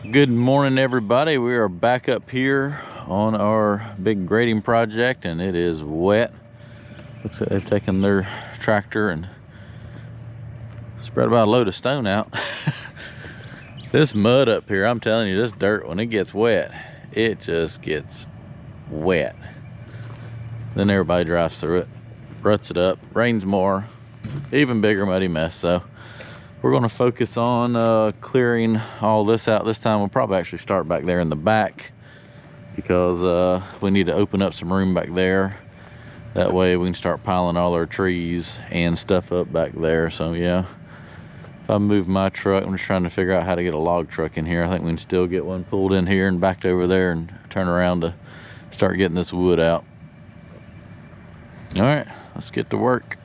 Good morning, everybody. We are back up here on our big grading project, and it is wet. Looks like they've taken their tractor and spread about a load of stone out. This mud up here, I'm telling you, this dirt, when it gets wet, it just gets wet. Then everybody drives through it, ruts it up, rains more, even bigger muddy mess. So we're going to focus on clearing all this out this time. We'll probably actually start back there in the back because we need to open up some room back there. That way we can start piling all our trees and stuff up back there. So yeah, if I move my truck, I'm just trying to figure out how to get a log truck in here. I think we can still get one pulled in here and backed over there and turn around to start getting this wood out. All right, let's get to work.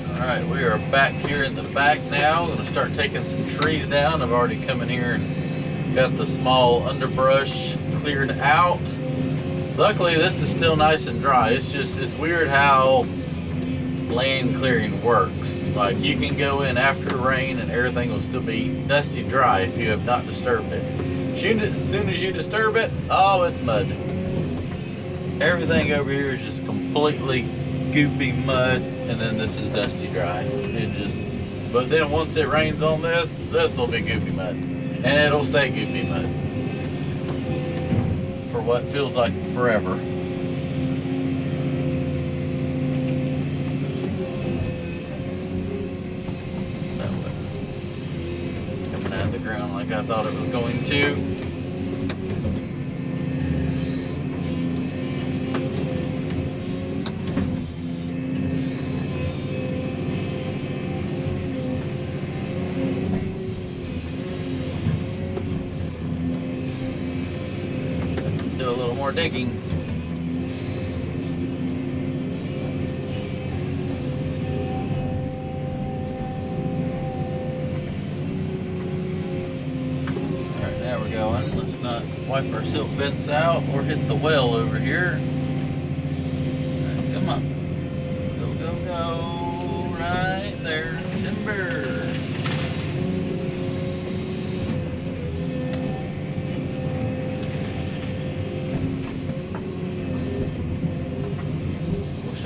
All right, we are back here in the back now. I'm gonna start taking some trees down. I've already come in here and got the small underbrush cleared out. Luckily, this is still nice and dry. It's weird how land clearing works. Like, you can go in after rain and everything will still be dusty dry if you have not disturbed it. As soon as you disturb it, oh, it's mud. Everything over here is just completely goopy mud, and then this is dusty dry. But then once it rains on this will be goopy mud, and it'll stay goopy mud for what feels like forever. That wasn't coming out of the ground like I thought it was going to. Do a little more digging. Alright, now we're going. Let's not wipe our silt fence out or hit the well over here. Right, come on. Go, go, go. Right there. Timber.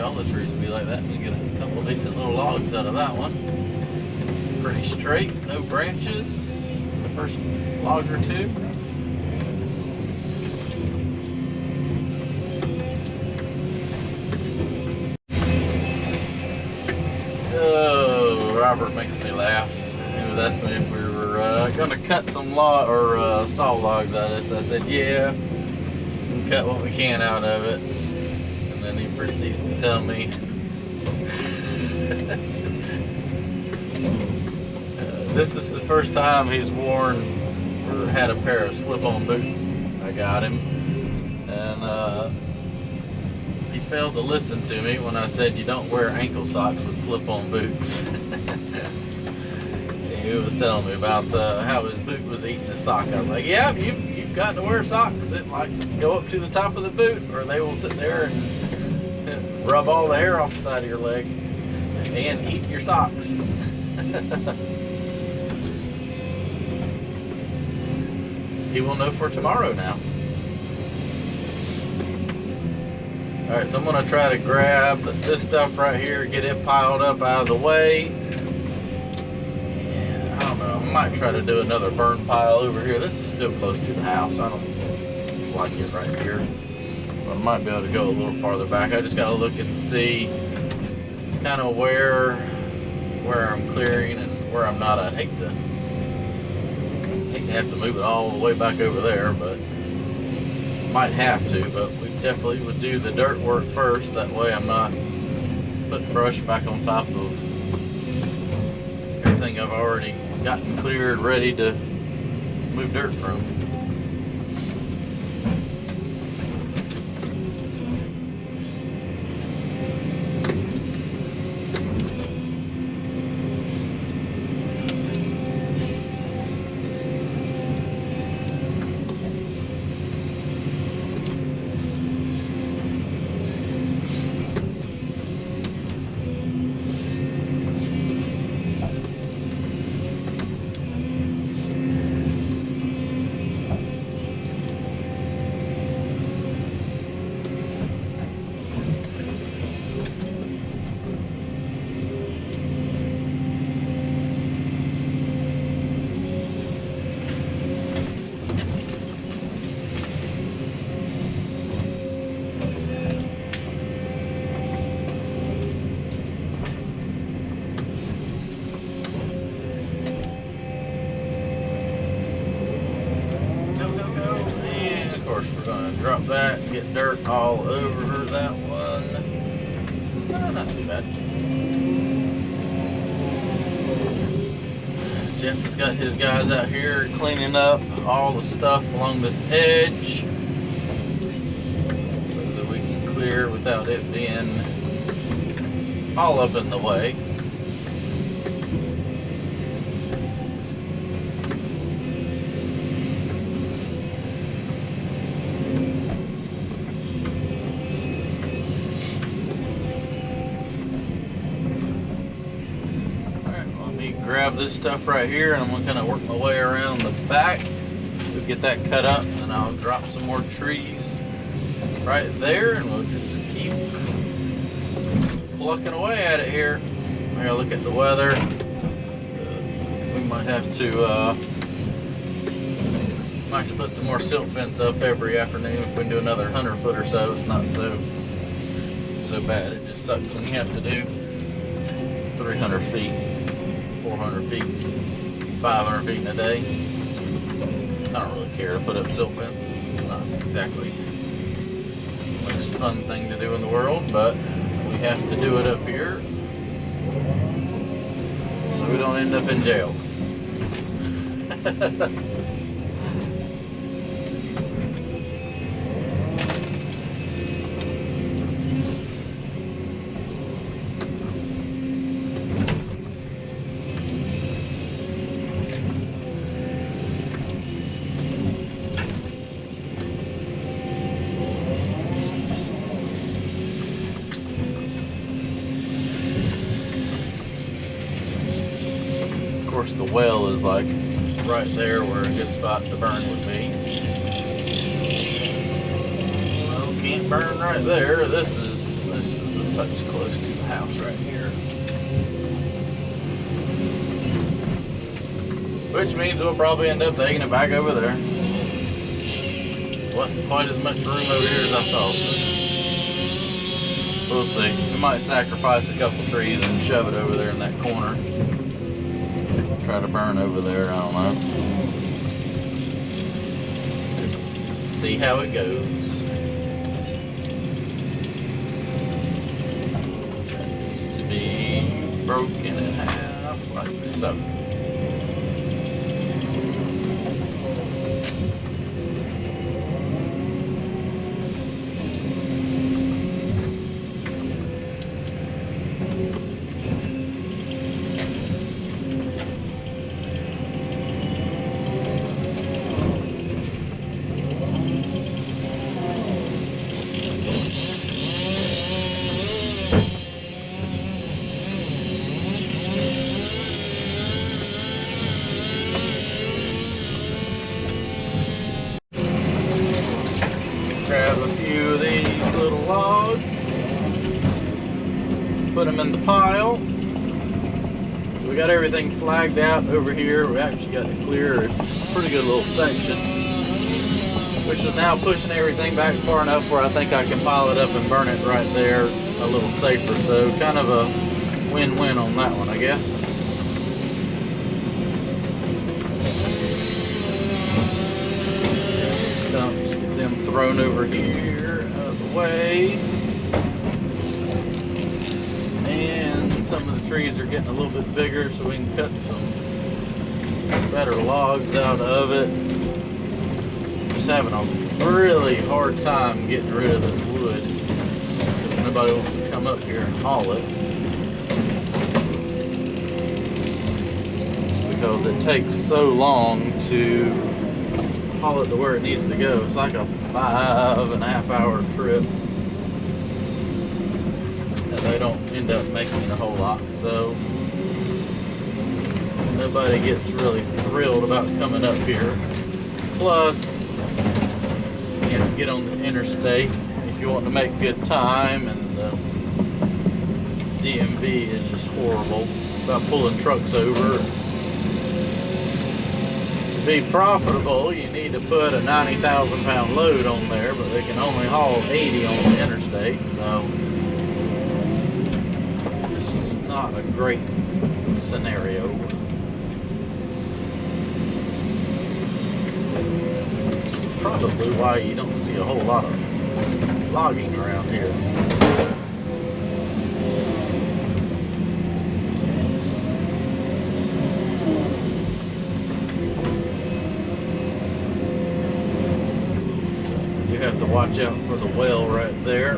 All the trees would be like that. You get a couple decent little logs out of that one. Pretty straight, no branches. The first log or two. Oh, Robert makes me laugh. He was asking me if we were going to cut some saw logs out of this. I said, yeah, we can cut what we can out of it. And he proceeds to tell me this is his first time he's worn or had a pair of slip-on boots. I got him, and he failed to listen to me when I said you don't wear ankle socks with slip-on boots. He was telling me about how his boot was eating his sock. I was like, yeah, you've got to wear socks that like go up to the top of the boot, or they will sit there and rub all the hair off the side of your leg and eat your socks. He will know for tomorrow now. Alright, so I'm going to try to grab this stuff right here, get it piled up out of the way. And I don't know, I might try to do another burn pile over here. This is still close to the house. I don't like it right here. I might be able to go a little farther back. I just gotta look and see kind of where I'm clearing and where I'm not. I'd hate to have to move it all the way back over there, but might have to. But we definitely would do the dirt work first. That way I'm not putting brush back on top of everything I've already gotten cleared, ready to move dirt from. drop that, get dirt all over that one. Not too bad. Jeff has got his guys out here cleaning up all the stuff along this edge so that we can clear without it being all up in the way. Grab this stuff right here, and I'm going to kind of work my way around the back to get that cut up, and I'll drop some more trees right there, and we'll just keep plucking away at it here. Here, look at the weather. We might have to put some more silt fence up every afternoon if we do another 100 foot or so. It's not so bad. It just sucks when you have to do 300 feet. 400 feet, 500 feet in a day. I don't really care to put up silt fence. It's not exactly the most fun thing to do in the world, but we have to do it up here so we don't end up in jail. Of course, the well is like right there where a good spot to burn would be. Well, can't burn right there. This is a touch close to the house right here, which means we'll probably end up taking it back over there. Wasn't quite as much room over here as I thought. We'll see. We might sacrifice a couple trees and shove it over there in that corner. Try to burn over there, I don't know. Just see how it goes. That needs to be broken in half like so. Grab a few of these little logs, put them in the pile. So we got everything flagged out over here. We actually got to clear a pretty good little section, which is now pushing everything back far enough where I think I can pile it up and burn it right there a little safer. So kind of a win-win on that one, I guess. Stumps, get them thrown over here out of the way. And some of the trees are getting a little bit bigger, so we can cut some better logs out of it. Just having a really hard time getting rid of this wood because nobody wants to come up here and haul it, because it takes so long to haul it to where it needs to go. It's like a 5.5 hour trip, and they don't end up making a whole lot, so nobody gets really thrilled about coming up here. Plus, you have to get on the interstate if you want to make good time, and the DMV is just horrible about pulling trucks over. To be profitable, you need to put a 90,000 pound load on there, but they can only haul 80 on the interstate, so it's just not a great scenario. Probably probably why you don't see a whole lot of logging around here. You have to watch out for the well right there.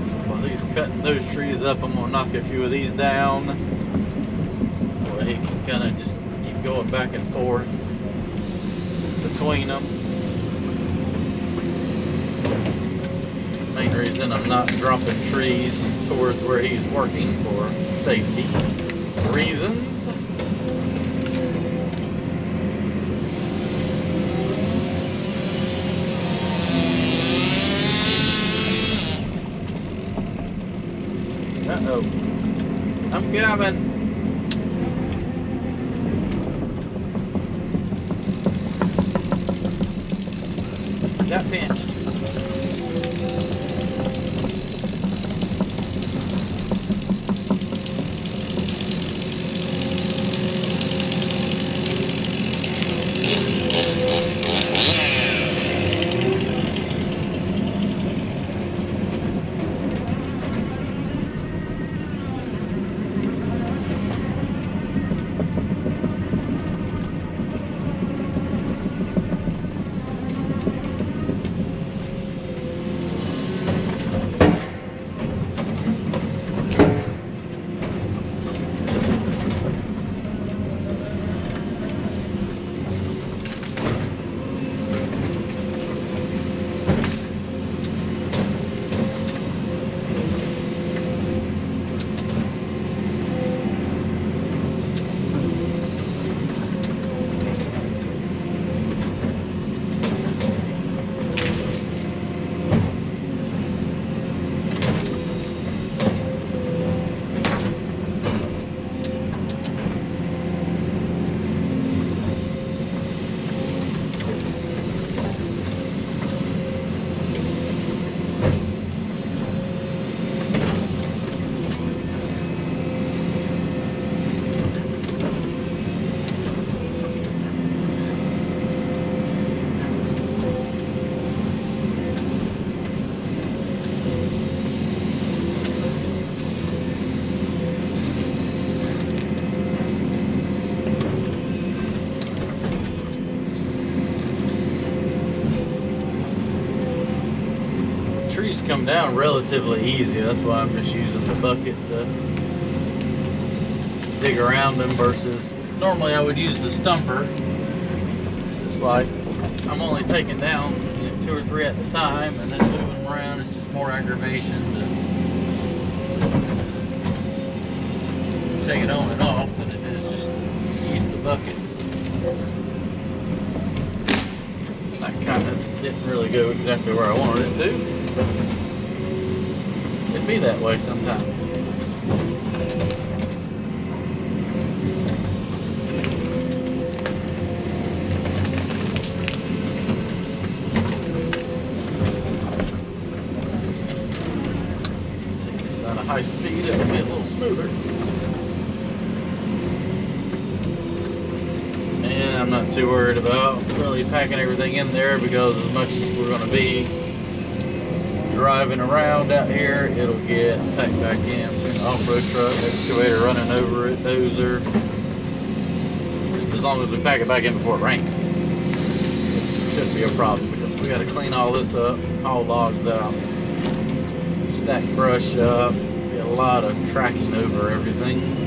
So while he's cutting those trees up, I'm gonna knock a few of these down. Well, he can kind of just keep going back and forth between them. Main reason I'm not dropping trees towards where he's working for safety reasons. Uh-oh. I'm coming. Got pinched. Trees come down relatively easy. That's why I'm just using the bucket to dig around them versus normally I would use the stumper. Just like I'm only taking down 2 or 3 at a time and then moving them around. It's just more aggravation to take it on and off than it is just use the bucket. That kind of didn't really go exactly where I wanted it to. It'd be that way sometimes. Take this out of high speed, it'll be a little smoother. And I'm not too worried about really packing everything in there because as much as we're going to be driving around out here, it'll get packed back in. Off-road truck, excavator running over it, dozer. Just as long as we pack it back in before it rains. It shouldn't be a problem because we got to clean all this up, haul logs out, stack brush up, get a lot of tracking over everything.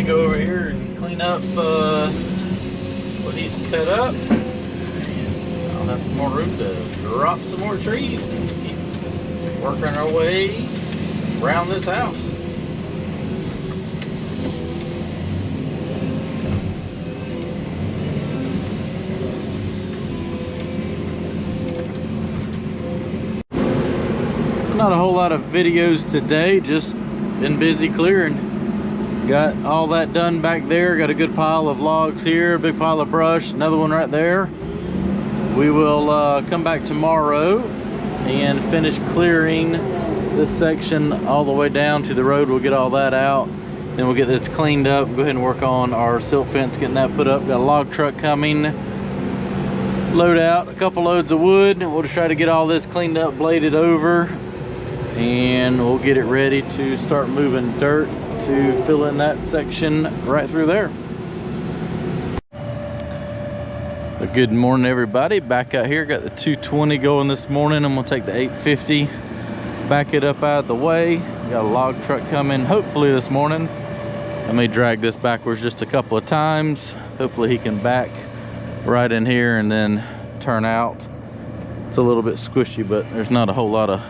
go over here and clean up what he's cut up. And I'll have some more room to drop some more trees and keep working our way around this house. Not a whole lot of videos today, just been busy clearing. Got all that done back there. Got a good pile of logs here, a big pile of brush, another one right there. We will come back tomorrow and finish clearing this section all the way down to the road. We'll get all that out, then we'll get this cleaned up, go ahead and work on our silt fence, getting that put up. Got a log truck coming, load out a couple loads of wood. We'll just try to get all this cleaned up, bladed over, and we'll get it ready to start moving dirt to fill in that section right through there. But good morning, everybody. Back out here, got the 220 going this morning. I'm gonna take the 850, back it up out of the way. Got a log truck coming hopefully this morning. I may drag this backwards just a couple of times. Hopefully he can back right in here and then turn out. It's a little bit squishy, but there's not a whole lot of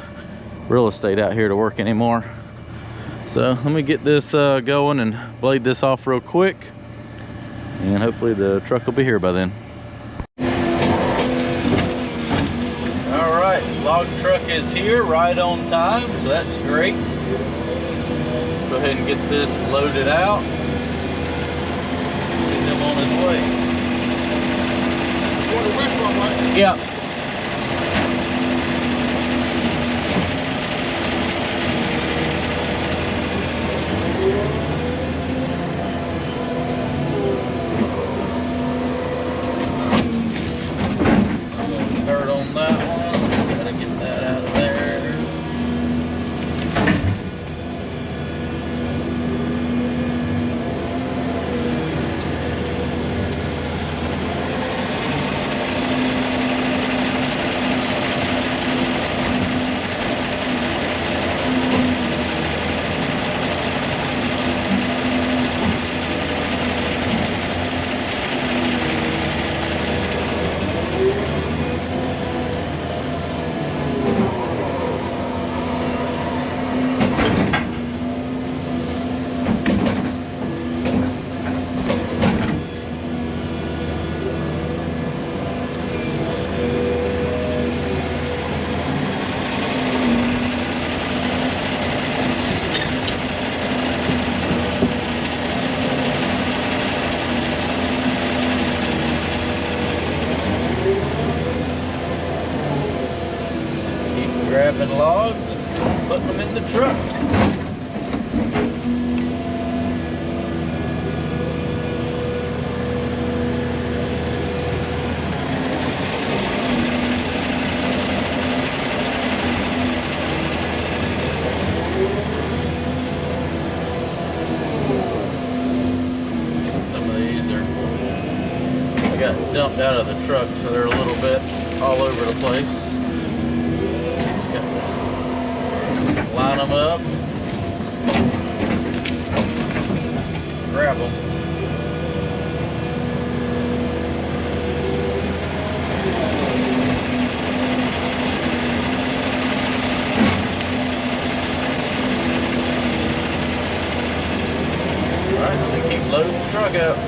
real estate out here to work anymore. So let me get this going and blade this off real quick, and hopefully the truck will be here by then. All right, log truck is here right on time, so that's great. Let's go ahead and get this loaded out, get him on his way. You want the west one, right? Yeah. Dirt on that one. Gotta get that out of there. Grabbing logs and putting them in the truck. Some of these I got dumped out of the truck, so they're a little bit all over the place. Line them up, grab them. All right, I'm gonna keep loading the truck out.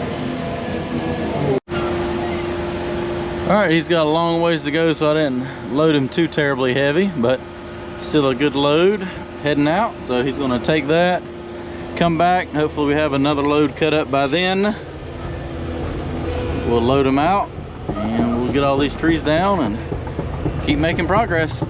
All right, he's got a long ways to go, so I didn't load him too terribly heavy, but still a good load heading out. So he's going to take that, come back, hopefully we have another load cut up by then. We'll load them out and we'll get all these trees down and keep making progress.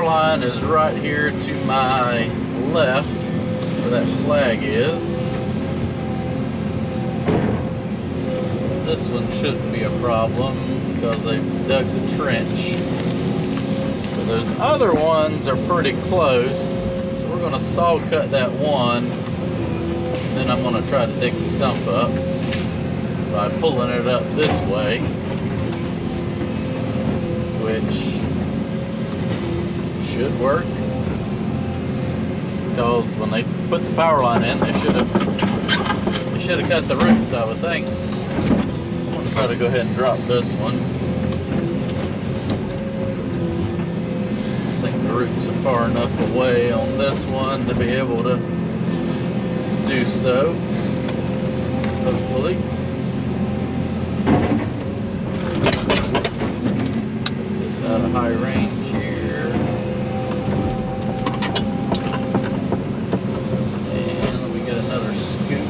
line is right here to my left, where that flag is. This one shouldn't be a problem because they've dug the trench. But those other ones are pretty close, so we're going to saw cut that one. Then I'm going to try to dig the stump up by pulling it up this way, which should work, because when they put the power line in, they should have cut the roots, I would think. I'm going to try to go ahead and drop this one. I think the roots are far enough away on this one to be able to do so, hopefully. Put this out of high range here. And let me get another scoop.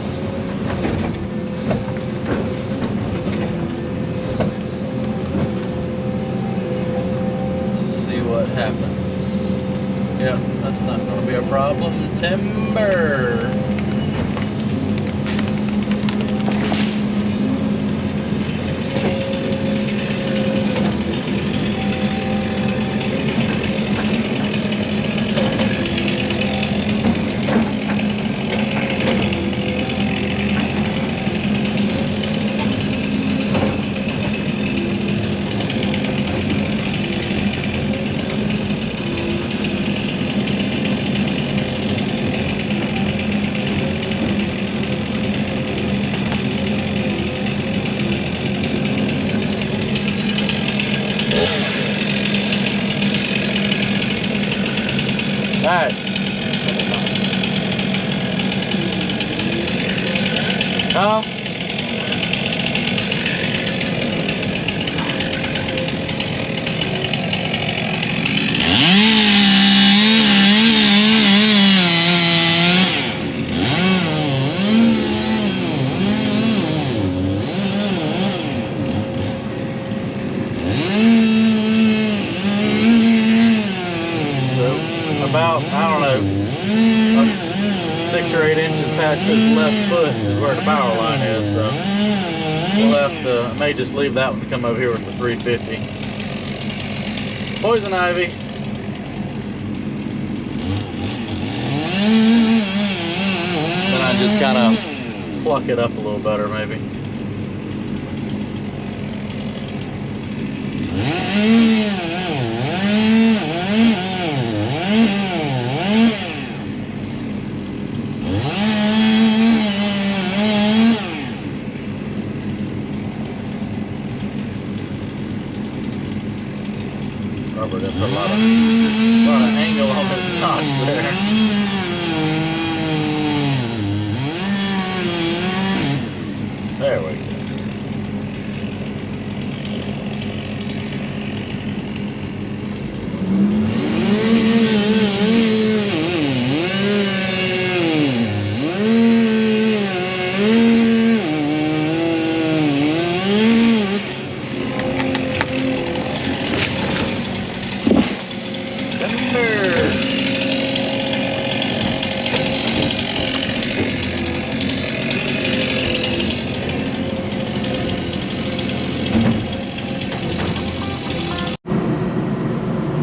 See what happens. Yep, that's not going to be a problem. Timber. Alright. Tom? About, I don't know, 6 or 8 inches past his left foot is where the power line is, so we'll have to, I may just leave that one to come over here with the 350. Poison ivy. Then I just kind of pluck it up a little better, maybe. Robert has a lot of angle on his knots there. There we go.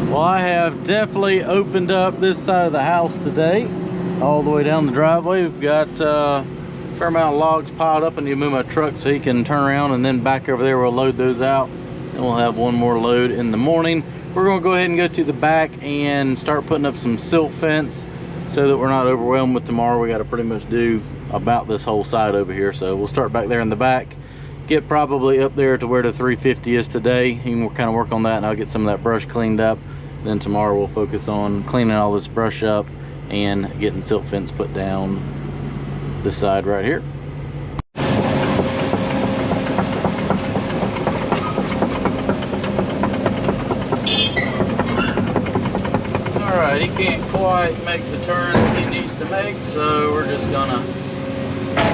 Well, I have definitely opened up this side of the house today, all the way down the driveway. We've got a fair amount of logs piled up, and you move my truck so he can turn around, and then back over there we'll load those out, and we'll have one more load in the morning. We're going to go ahead and go to the back and start putting up some silt fence so that we're not overwhelmed with tomorrow. We got to pretty much do about this whole side over here, so we'll start back there in the back, get probably up there to where the 350 is today, and we'll kind of work on that, and I'll get some of that brush cleaned up. Then tomorrow we'll focus on cleaning all this brush up and getting silt fence put down this side right here. Alright, he can't quite make the turn that he needs to make, so we're just gonna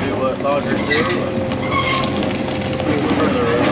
do what loggers do and move further around.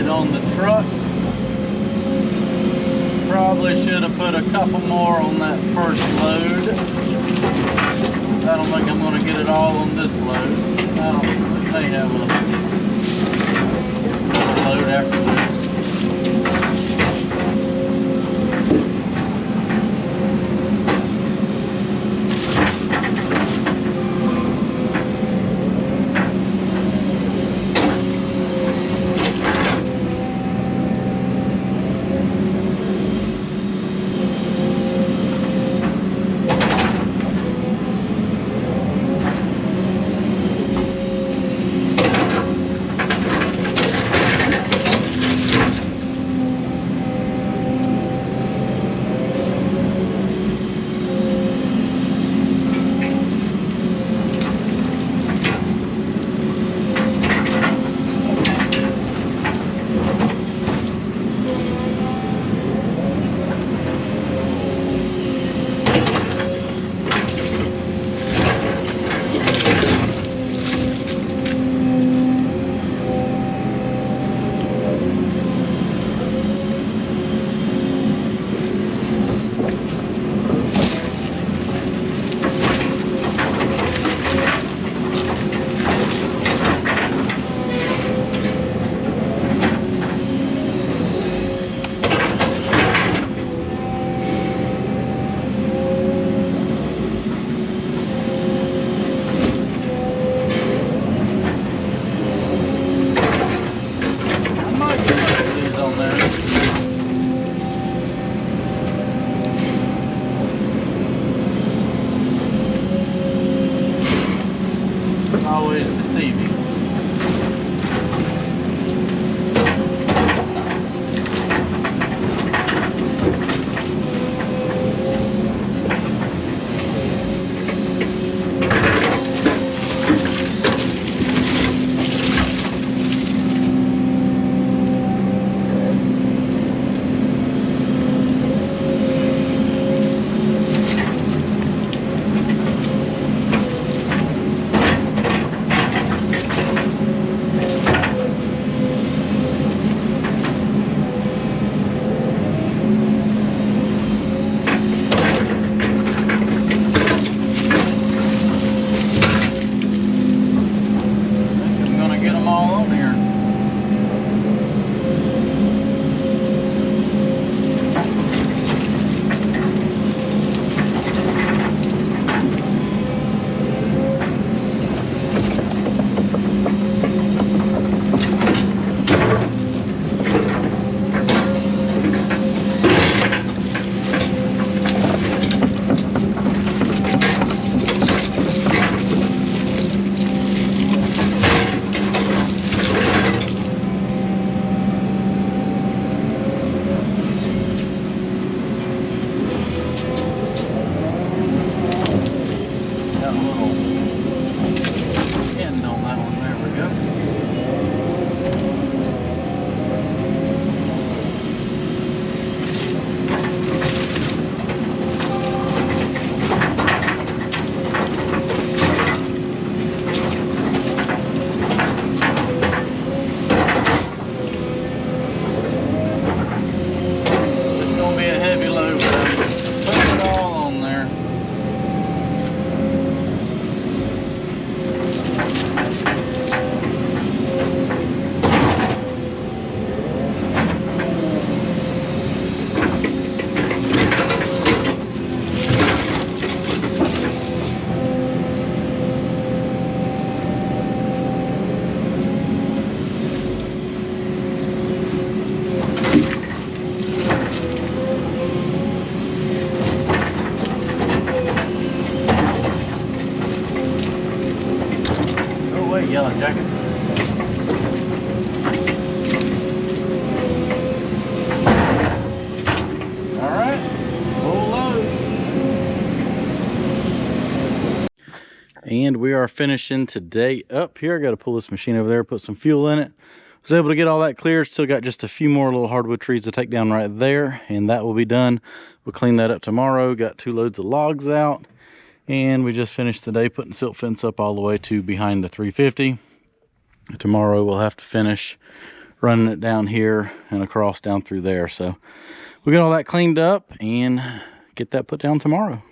load on the truck. Probably should have put a couple more on that first load. I don't think I'm going to get it all on this load. We may have another load after this. Always deceiving. Yellow jacket. All right, full load. And we are finishing today up here. I got to pull this machine over there, put some fuel in it. Was able to get all that clear. Still got just a few more little hardwood trees to take down right there, and that will be done. We'll clean that up tomorrow. Got 2 loads of logs out, and we just finished the day putting silt fence up all the way to behind the 350. Tomorrow we'll have to finish running it down here and across down through there. So we'll get all that cleaned up and get that put down tomorrow.